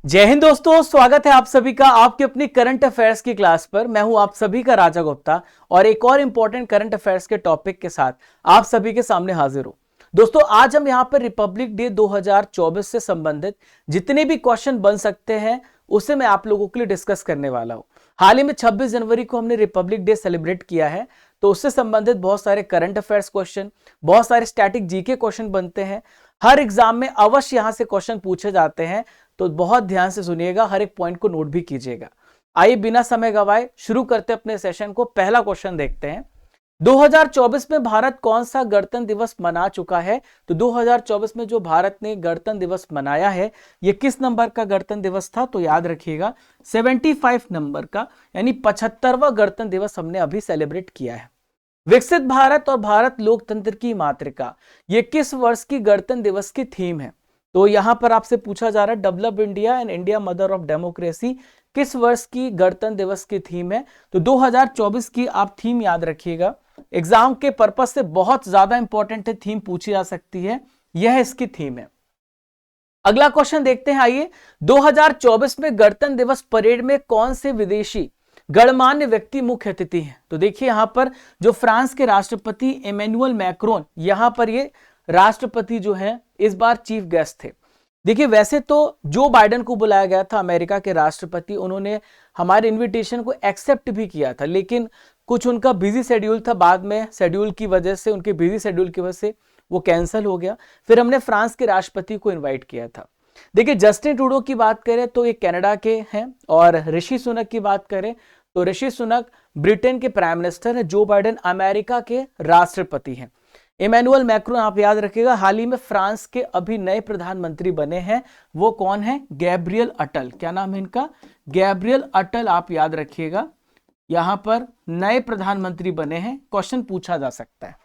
जय हिंद दोस्तों, स्वागत है आप सभी का आपके अपनी करंट अफेयर्स की क्लास पर। मैं हूं आप सभी का राजा गुप्ता और एक और इंपॉर्टेंट करंट अफेयर्स के टॉपिक के साथ आप सभी के सामने हाजिर हूं। दोस्तों, आज हम यहां पर रिपब्लिक डे 2024 से संबंधित जितने भी क्वेश्चन बन सकते हैं उसे मैं आप लोगों के लिए डिस्कस करने वाला हूं। हाल ही में 26 जनवरी को हमने रिपब्लिक डे सेलिब्रेट किया है, तो उससे संबंधित बहुत सारे करंट अफेयर्स क्वेश्चन, बहुत सारे स्टैटिक जीके क्वेश्चन बनते हैं। हर एग्जाम में अवश्य यहां से क्वेश्चन पूछे जाते हैं, तो बहुत ध्यान से सुनिएगा, हर एक पॉइंट को नोट भी कीजिएगा। आइए बिना समय गवाए शुरू करते अपने सेशन को। पहला क्वेश्चन देखते हैं, 2024 में भारत कौन सा गणतंत्र दिवस मना चुका है? तो 2024 में जो भारत ने गणतंत्र दिवस मनाया है, यह किस नंबर का गणतंत्र दिवस था? तो याद रखिएगा 75 नंबर का, यानी 75वां गणतंत्र दिवस हमने अभी सेलिब्रेट किया है। विकसित भारत और भारत लोकतंत्र की मातृका, यह किस वर्ष की गणतंत्र दिवस की थीम है? तो यहां पर आपसे पूछा जा रहा है develop India and India mother of democracy किस वर्ष की गणतंत्र दिवस की थीम है? तो 2024 की आप थीम याद रखिएगा। एग्जाम के पर्पस से बहुत ज्यादा इंपॉर्टेंट है, थीम पूछी जा सकती है, यह इसकी थीम है। अगला क्वेश्चन देखते हैं, आइए। 2024 में गणतंत्र दिवस परेड में कौन से विदेशी गणमान्य व्यक्ति मुख्य अतिथि हैं? तो देखिए यहां पर जो फ्रांस के राष्ट्रपति इमैनुअल मैक्रोन, यहां पर ये राष्ट्रपति जो है इस बार चीफ गेस्ट थे। देखिए वैसे तो जो बाइडेन को बुलाया गया था, अमेरिका के राष्ट्रपति, उन्होंने हमारे इनविटेशन को एक्सेप्ट भी किया था, लेकिन कुछ उनका बिजी शेड्यूल था, बाद में शेड्यूल की वजह से, उनके बिजी शेड्यूल की वजह से वो कैंसिल हो गया। फिर हमने फ्रांस के राष्ट्रपति को इन्वाइट किया था। देखिए जस्टिन ट्रूडो की बात करें तो ये कनाडा के हैं, और ऋषि सुनक की बात करें तो ऋषि सुनक ब्रिटेन के प्राइम मिनिस्टर हैं, जो बाइडेन अमेरिका के राष्ट्रपति हैं। इमैनुअल मैक्रोन आप याद रखिएगा, हाल ही में फ्रांस के अभी नए प्रधानमंत्री बने हैं, वो कौन है? गैब्रियल अटल। क्या नाम है इनका? गैब्रियल अटल, आप याद रखिएगा, यहां पर नए प्रधानमंत्री बने हैं, क्वेश्चन पूछा जा सकता है।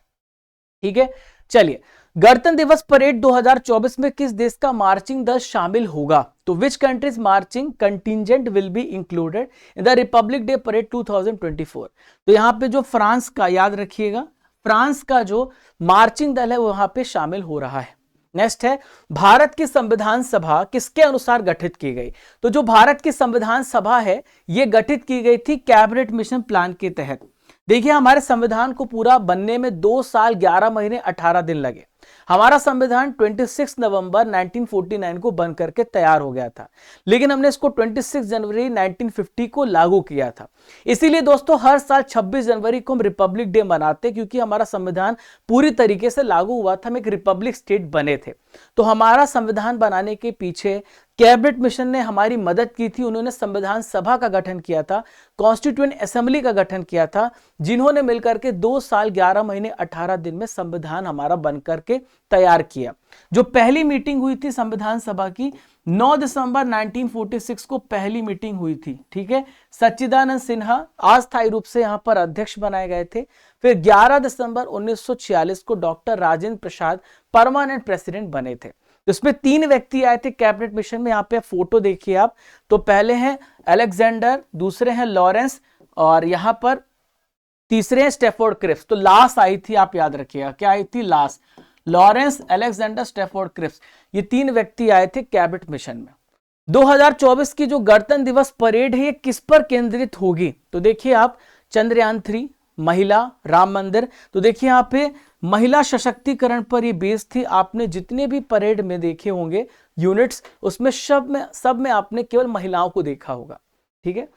ठीक है, चलिए। गणतंत्र दिवस परेड 2024 में किस देश का मार्चिंग दल शामिल होगा? तो which countries marching contingent will be included in the Republic day parade 2024? तो यहां पे जो फ्रांस का, याद रखिएगा, फ्रांस का जो मार्चिंग दल है वो वहां पे शामिल हो रहा है। नेक्स्ट है, भारत की संविधान सभा किसके अनुसार गठित की गई? तो जो भारत की संविधान सभा है ये गठित की गई थी कैबिनेट मिशन प्लान के तहत। देखिए हमारे संविधान को पूरा बनने में 2 साल 11 महीने 18 दिन लगे। हमारा संविधान 26 नवंबर 1949 को बन करके तैयार हो गया था, लेकिन हमने इसको 26 जनवरी 1950 को लागू किया था। इसीलिए दोस्तों हर साल 26 जनवरी को हम रिपब्लिक डे मनाते, क्योंकि हमारा संविधान पूरी तरीके से लागू हुआ था, हम एक रिपब्लिक स्टेट बने थे। तो हमारा संविधान बनाने के पीछे कैबिनेट मिशन ने हमारी मदद की थी। उन्होंने संविधान सभा का गठन किया था, कॉन्स्टिट्यूएंट असेंबली का गठन किया था, जिन्होंने मिलकर के 2 साल 11 महीने 18 दिन में संविधान हमारा बनकर के तैयार किया। जो पहली मीटिंग हुई थी संविधान सभा की, 9 दिसंबर 1946 को पहली मीटिंग हुई थी। ठीक है, सच्चिदानंद सिन्हा अस्थायी रूप से यहां पर अध्यक्ष बनाए गए थे। फिर 11 दिसंबर 1946 को doctor Rajendra Prasad permanent president बने थे। तो इसमें 3 व्यक्ति आए थे कैबिनेट मिशन में। यहाँ पे फोटो देखिए आप, तो पहले हैं अलेक्जेंडर, दूसरे हैं लॉरेंस, और यहां पर तीसरे हैं स्टेफोर्ड क्रिप्स। तो लास्ट आई थी, आप याद रखिएगा, क्या आई थी? Last. Lawrence, Alexander, Stafford Cripps, ये 3 व्यक्ति आए थे कैबिनेट मिशन में। 2024 की जो गणतंत्र दिवस परेड है ये किस पर केंद्रित होगी? तो देखिए आप, चंद्रयान 3, महिला, राम मंदिर। तो देखिए यहाँ पे महिला सशक्तिकरण पर ये बेस थी। आपने जितने भी परेड में देखे होंगे यूनिट्स, उसमें सब में आपने केवल महिलाओं को देखा होगा। ठीक है,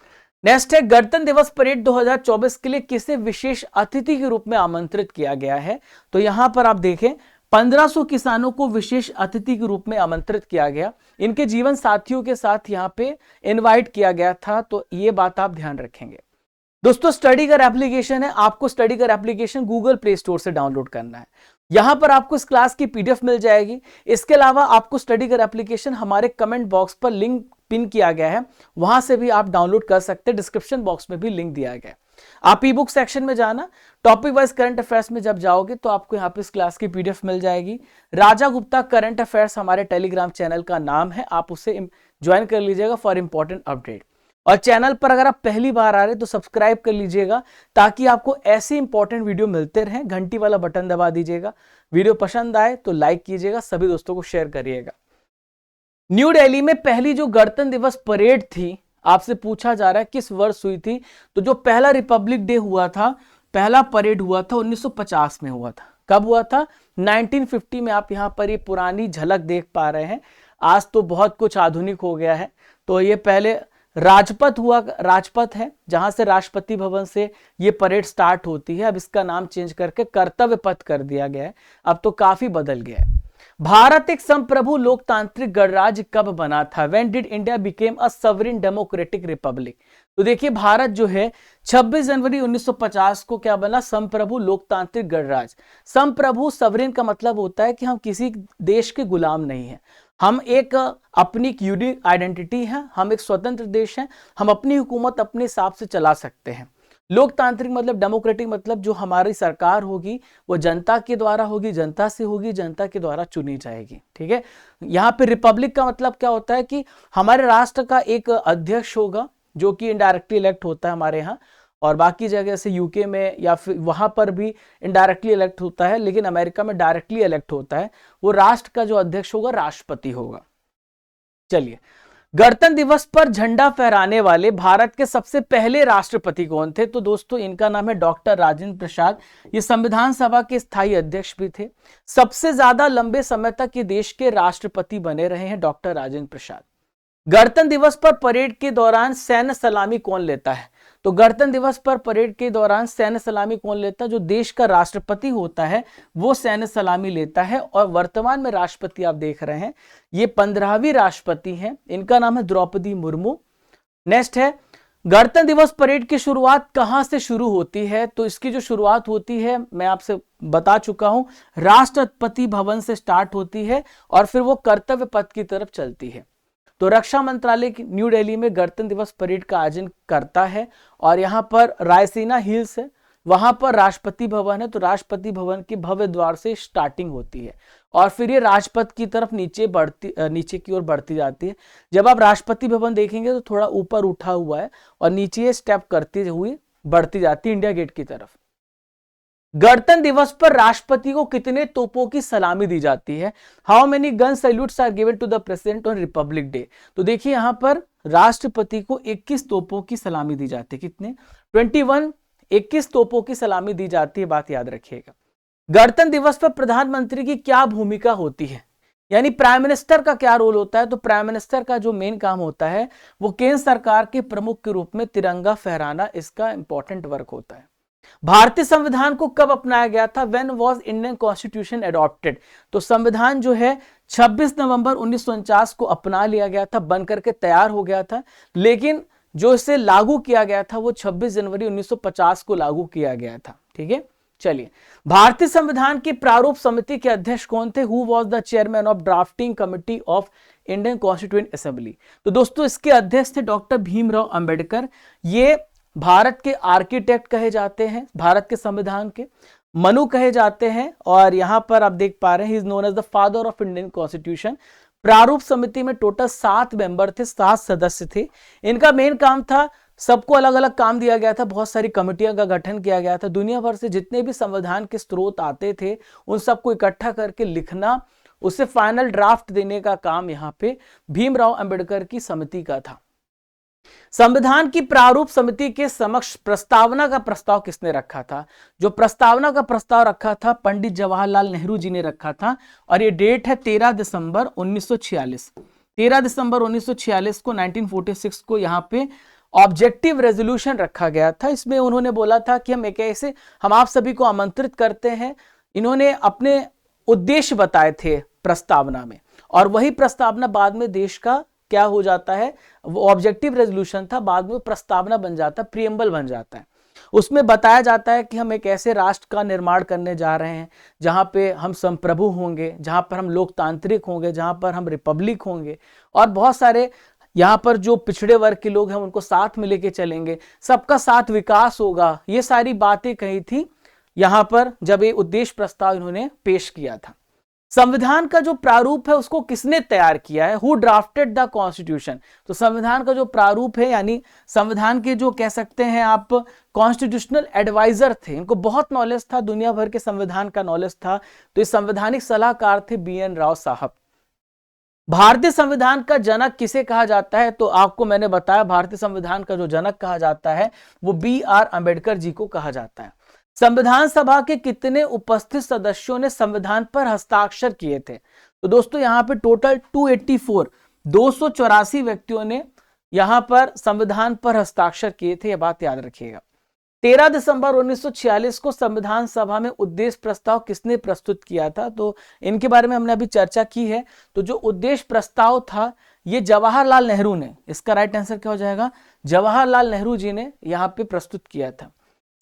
नेक्स्ट है, गणतंत्र दिवस परेड 2024 के लिए किसे विशेष अतिथि के रूप में आमंत्रित किया गया है? तो यहां पर आप देखें 1500 किसानों को विशेष अतिथि के रूप में आमंत्रित किया गया। इनके जीवन साथियों के साथ यहां पे इनवाइट किया गया था, तो ये बात आप ध्यान रखेंगे। दोस्तों स्टडी कर एप्लीकेशन है, आपको स्टडी कर एप्लीकेशन गूगल प्ले स्टोर से डाउनलोड करना है। यहां पर आपको इस क्लास की पीडीएफ मिल जाएगी। इसके अलावा आपको स्टडी कर एप्लीकेशन हमारे कमेंट बॉक्स पर लिंक पिन किया गया है, वहां से भी आप डाउनलोड कर सकते हैं। डिस्क्रिप्शन बॉक्स में भी लिंक दिया गया है। आप ई बुक सेक्शन में जाना, टॉपिक वाइज करंट अफेयर्स में जब जाओगे तो आपको यहाँ पे इस क्लास की पीडीएफ मिल जाएगी। राजा गुप्ता करंट अफेयर्स हमारे टेलीग्राम चैनल का नाम है, आप उसे ज्वाइन कर लीजिएगा फॉर इंपॉर्टेंट अपडेट। और चैनल पर अगर आप पहली बार आ रहे तो सब्सक्राइब कर लीजिएगा, ताकि आपको ऐसे इंपॉर्टेंट वीडियो मिलते रहें। घंटी वाला बटन दबा दीजिएगा। वीडियो पसंद आए तो लाइक कीजिएगा, सभी दोस्तों को शेयर करिएगा। न्यू दिल्ली में पहली जो गणतंत्र दिवस परेड थी, आपसे पूछा जा रहा है किस वर्ष हुई थी, तो जो पहला रिपब्लिक डे हुआ था, पहला परेड हुआ था 1950 में हुआ था। कब हुआ था? 1950 में। आप यहां पर ये पुरानी झलक देख पा रहे हैं। आज तो बहुत कुछ आधुनिक हो गया है। तो ये पहले राजपथ हुआ, राजपथ है जहां से राष्ट्रपति भवन से ये परेड स्टार्ट होती है। अब इसका नाम चेंज करके कर्तव्य पथ कर दिया गया है। अब तो काफी बदल गया है। भारत एक संप्रभु लोकतांत्रिक गणराज्य कब बना था? When did India became a sovereign democratic republic? तो देखिए भारत जो है 26 जनवरी 1950 को क्या बना? संप्रभु लोकतांत्रिक गणराज्य। संप्रभु, सवरेन का मतलब होता है कि हम किसी देश के गुलाम नहीं हैं। हम एक अपनी यूनिक आइडेंटिटी है, हम एक स्वतंत्र देश हैं, हम अपनी हुकूमत अपने हिसाब से चला सकते हैं। लोकतांत्रिक मतलब, डेमोक्रेटिक मतलब जो हमारी सरकार होगी वो जनता के द्वारा होगी, जनता से होगी, जनता के द्वारा चुनी जाएगी। ठीक है। यहाँ पे रिपब्लिक का मतलब क्या होता है कि हमारे राष्ट्र का एक अध्यक्ष होगा जो कि इनडायरेक्टली इलेक्ट होता है हमारे यहाँ, और बाकी जगह से यूके में या फिर वहां पर भी इनडायरेक्टली इलेक्ट होता है, लेकिन अमेरिका में डायरेक्टली इलेक्ट होता है। वो राष्ट्र का जो अध्यक्ष होगा राष्ट्रपति होगा। चलिए, गणतंत्र दिवस पर झंडा फहराने वाले भारत के सबसे पहले राष्ट्रपति कौन थे? तो दोस्तों इनका नाम है डॉक्टर राजेंद्र प्रसाद। ये संविधान सभा के स्थायी अध्यक्ष भी थे। सबसे ज्यादा लंबे समय तक ये देश के राष्ट्रपति बने रहे हैं डॉक्टर राजेंद्र प्रसाद। गणतंत्र दिवस पर परेड के दौरान सैन्य सलामी कौन लेता है? तो गणतंत्र दिवस पर परेड के दौरान सैन्य सलामी कौन लेता है? जो देश का राष्ट्रपति होता है वो सैन्य सलामी लेता है। और वर्तमान में राष्ट्रपति आप देख रहे हैं, ये 15वीं राष्ट्रपति हैं, इनका नाम है द्रौपदी मुर्मू। नेक्स्ट है, गणतंत्र दिवस परेड की शुरुआत कहां से शुरू होती है? तो इसकी जो शुरुआत होती है मैं आपसे बता चुका हूं, राष्ट्रपति भवन से स्टार्ट होती है और फिर वो कर्तव्य पथ की तरफ चलती है। तो रक्षा मंत्रालय की न्यू दिल्ली में गणतंत्र दिवस परेड का आयोजन करता है और यहाँ पर रायसीना हिल्स है, वहां पर राष्ट्रपति भवन है। तो राष्ट्रपति भवन के भव्य द्वार से स्टार्टिंग होती है और फिर ये राजपथ की तरफ नीचे की ओर बढ़ती जाती है। जब आप राष्ट्रपति भवन देखेंगे तो थोड़ा ऊपर उठा हुआ है और नीचे ये स्टेप करती हुई बढ़ती जाती है इंडिया गेट की तरफ। गणतंत्र दिवस पर राष्ट्रपति को कितने तोपों की सलामी दी जाती है? How many gun salutes are given to the president on Republic Day? तो देखिए यहां पर राष्ट्रपति को 21 तोपों की सलामी दी जाती है। कितने? 21 तोपों की सलामी दी जाती है, बात याद रखिएगा। गणतंत्र दिवस पर प्रधानमंत्री की क्या भूमिका होती है? यानी प्राइम मिनिस्टर का क्या रोल होता है? तो प्राइम मिनिस्टर का जो मेन काम होता है वो केंद्र सरकार के प्रमुख के रूप में तिरंगा फहराना, इसका इंपॉर्टेंट वर्क होता है। भारतीय संविधान को कब अपनाया गया था? When was Indian Constitution adopted? तो संविधान जो है 26 नवंबर 1949 को अपना लिया गया था, बनकर के तैयार हो गया था, लेकिन जो इसे लागू किया गया था वो 26 जनवरी 1950 को लागू किया गया था। ठीक है। चलिए, भारतीय संविधान की प्रारूप समिति के अध्यक्ष कौन थे? Who was the chairman of drafting committee of Indian Constituent Assembly? तो दोस्तों इसके अध्यक्ष थे डॉक्टर भीमराव अंबेडकर। ये भारत के आर्किटेक्ट कहे जाते हैं, भारत के संविधान के मनु कहे जाते हैं। और यहां पर आप देख पा रहे हैं, he is known as the father of Indian constitution. प्रारूप समिति में टोटल 7 मेंबर थे, 7 सदस्य थे। इनका मेन काम था, सबको अलग अलग काम दिया गया था, बहुत सारी कमिटियों का गठन किया गया था। दुनिया भर से जितने भी संविधान के स्रोत आते थे उन सबको इकट्ठा करके लिखना, उसे फाइनल ड्राफ्ट देने का काम यहाँ पे भीमराव अंबेडकर की समिति का था। संविधान की प्रारूप समिति के समक्ष प्रस्तावना का प्रस्ताव किसने रखा था? जो प्रस्तावना का प्रस्ताव रखा था पंडित जवाहरलाल नेहरू जी ने रखा था। और ये डेट है 13 दिसंबर 1946। 13 दिसंबर 1946 को 1946 को यहाँ पे ऑब्जेक्टिव रेजोल्यूशन रखा गया था। इसमें उन्होंने बोला था कि हम आप सभी को आमंत्रित करते हैं। इन्होंने अपने उद्देश्य बताए थे प्रस्तावना में, और वही प्रस्तावना बाद में देश का क्या हो जाता है, वो ऑब्जेक्टिव रेजोल्यूशन था, बाद में प्रस्तावना बन जाता है, प्रीएम्बल बन जाता है। उसमें बताया जाता है कि हम एक ऐसे राष्ट्र का निर्माण करने जा रहे हैं जहां पे हम संप्रभु होंगे, जहां पर हम लोकतांत्रिक होंगे, जहां पर हम रिपब्लिक होंगे, और बहुत सारे यहाँ पर जो पिछड़े वर्ग के लोग हैं उनको साथ में लेके चलेंगे, सबका साथ विकास होगा। ये सारी बातें कही थी यहाँ पर जब ये उद्देश्य प्रस्ताव इन्होंने पेश किया था। संविधान का जो प्रारूप है उसको किसने तैयार किया है? Who drafted the constitution? तो संविधान का जो प्रारूप है, यानी संविधान के जो कह सकते हैं आप कॉन्स्टिट्यूशनल एडवाइजर थे, इनको बहुत नॉलेज था, दुनिया भर के संविधान का नॉलेज था। तो ये संवैधानिक सलाहकार थे BN राव साहब। भारतीय संविधान का जनक किसे कहा जाता है? तो आपको मैंने बताया भारतीय संविधान का जो जनक कहा जाता है वो BR अम्बेडकर जी को कहा जाता है। संविधान सभा के कितने उपस्थित सदस्यों ने संविधान पर हस्ताक्षर किए थे? तो दोस्तों यहां पे टोटल 284 284 व्यक्तियों ने यहां पर संविधान पर हस्ताक्षर किए थे, यह बात याद रखिएगा। 13 दिसंबर 1946 को संविधान सभा में उद्देश्य प्रस्ताव किसने प्रस्तुत किया था? तो इनके बारे में हमने अभी चर्चा की है। तो जो उद्देश्य प्रस्ताव था ये जवाहरलाल नेहरू ने, इसका राइट आंसर क्या हो जाएगा? जवाहरलाल नेहरू जी ने यहां पे प्रस्तुत किया था।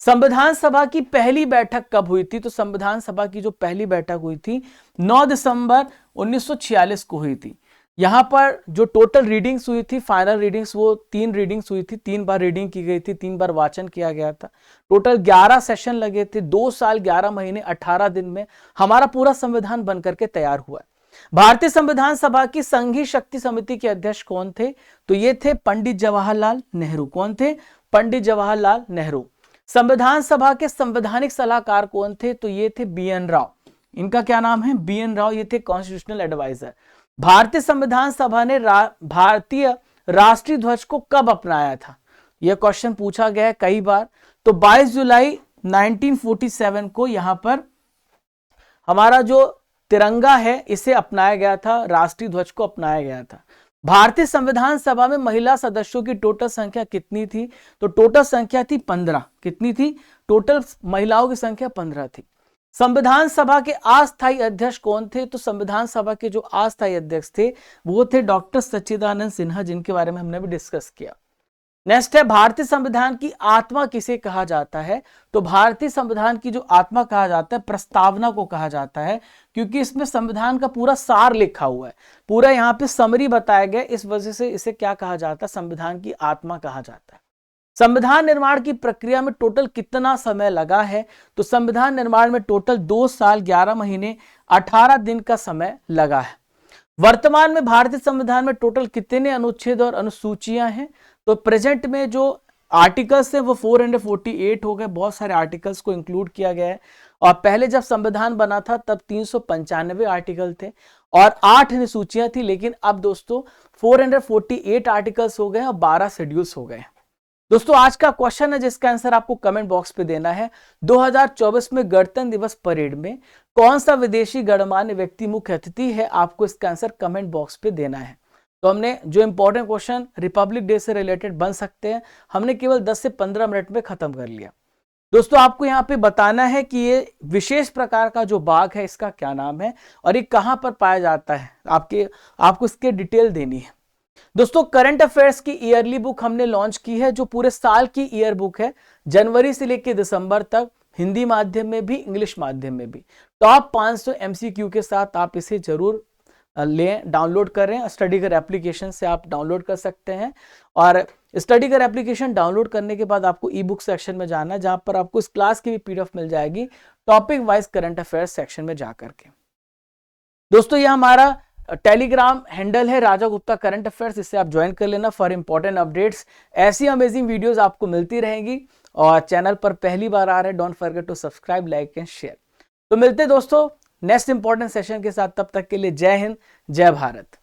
संविधान सभा की पहली बैठक कब हुई थी? तो संविधान सभा की जो पहली बैठक हुई थी 9 दिसंबर 1946 को हुई थी। यहां पर जो टोटल रीडिंग्स हुई थी, फाइनल रीडिंग्स, वो 3 रीडिंग्स हुई थी, 3 बार रीडिंग की गई थी, 3 बार वाचन किया गया था। टोटल 11 सेशन लगे थे, 2 साल 11 महीने 18 दिन में हमारा पूरा संविधान बनकर के तैयार हुआ है। भारतीय संविधान सभा की संघीय शक्ति समिति के अध्यक्ष कौन थे? तो ये थे पंडित जवाहरलाल नेहरू। कौन थे? पंडित जवाहरलाल नेहरू। संविधान सभा के संवैधानिक सलाहकार कौन थे? तो ये थे BN राव। इनका क्या नाम है? BN राव। ये थे कॉन्स्टिट्यूशनल एडवाइजर। भारतीय संविधान सभा ने भारतीय राष्ट्रीय ध्वज को कब अपनाया था? यह क्वेश्चन पूछा गया है कई बार। तो 22 जुलाई 1947 को यहां पर हमारा जो तिरंगा है इसे अपनाया गया था, राष्ट्रीय ध्वज को अपनाया गया था। भारतीय संविधान सभा में महिला सदस्यों की टोटल संख्या कितनी थी? तो टोटल संख्या थी 15। कितनी थी? टोटल महिलाओं की संख्या 15 थी। संविधान सभा के अस्थायी अध्यक्ष कौन थे? तो संविधान सभा के जो अस्थायी अध्यक्ष थे वो थे डॉक्टर सच्चिदानंद सिन्हा, जिनके बारे में हमने भी डिस्कस किया। नेक्स्ट है भारतीय संविधान की आत्मा किसे कहा जाता है? तो भारतीय संविधान की जो आत्मा कहा जाता है प्रस्तावना को कहा जाता है, क्योंकि इसमें संविधान का पूरा सार लिखा हुआ है, पूरा यहाँ पे समरी बताया गया, इस वजह से इसे क्या कहा जाता है? संविधान की आत्मा कहा जाता है। संविधान निर्माण की प्रक्रिया में टोटल कितना समय लगा है? तो संविधान निर्माण में टोटल 2 साल 11 महीने 18 दिन का समय लगा है। वर्तमान में भारतीय संविधान में टोटल कितने अनुच्छेद और अनुसूचियां हैं? तो प्रेजेंट में जो आर्टिकल्स है वो 448 हो गए, बहुत सारे आर्टिकल्स को इंक्लूड किया गया है। और पहले जब संविधान बना था तब 395 आर्टिकल थे और 8 अनुसूचियां थी, लेकिन अब दोस्तों 448 आर्टिकल्स हो गए और 12 शेड्यूल्स हो गए। दोस्तों आज का क्वेश्चन है जिसका आंसर आपको कमेंट बॉक्स पे देना है। 2024 में गणतंत्र दिवस परेड में कौन सा विदेशी गणमान्य व्यक्ति मुख्य अतिथि है? आपको इसका आंसर कमेंट बॉक्स पे देना है। तो हमने जो इंपॉर्टेंट क्वेश्चन रिपब्लिक डे से रिलेटेड बन सकते हैं, हमने केवल 10 से 15 मिनट में खत्म कर लिया। दोस्तों आपको यहाँ पे बताना है कि ये विशेष प्रकार का जो बाघ है इसका क्या नाम है और ये कहां पर पाया जाता है, आपको इसके डिटेल देनी है। दोस्तों करंट अफेयर्स की ईयरली बुक हमने लॉन्च की है, जो पूरे साल की ईयर बुक है, जनवरी से लेकर दिसंबर तक, हिंदी माध्यम में भी इंग्लिश माध्यम में भी। टॉप 500 MCQ के साथ आप इसे जरूर लें, डाउनलोड करें। स्टडीगर एप्लीकेशन से आप डाउनलोड कर सकते हैं और स्टडीगर एप्लीकेशन डाउनलोड करने के बाद आपको ई बुक सेक्शन में जाना है, जहां पर आपको इस क्लास की भी PDF मिल जाएगी topic wise current affairs section में जाकर के। दोस्तों यह हमारा टेलीग्राम हैंडल है राजा गुप्ता करंट अफेयर्स, इससे आप ज्वाइन कर लेना फॉर इंपॉर्टेंट अपडेट्स। ऐसी अमेजिंग वीडियोस आपको मिलती रहेंगी और चैनल पर पहली बार आ रहे don't forget to subscribe, like and share. तो मिलते दोस्तों नेक्स्ट इंपॉर्टेंट सेशन के साथ, तब तक के लिए जय हिंद, जय भारत।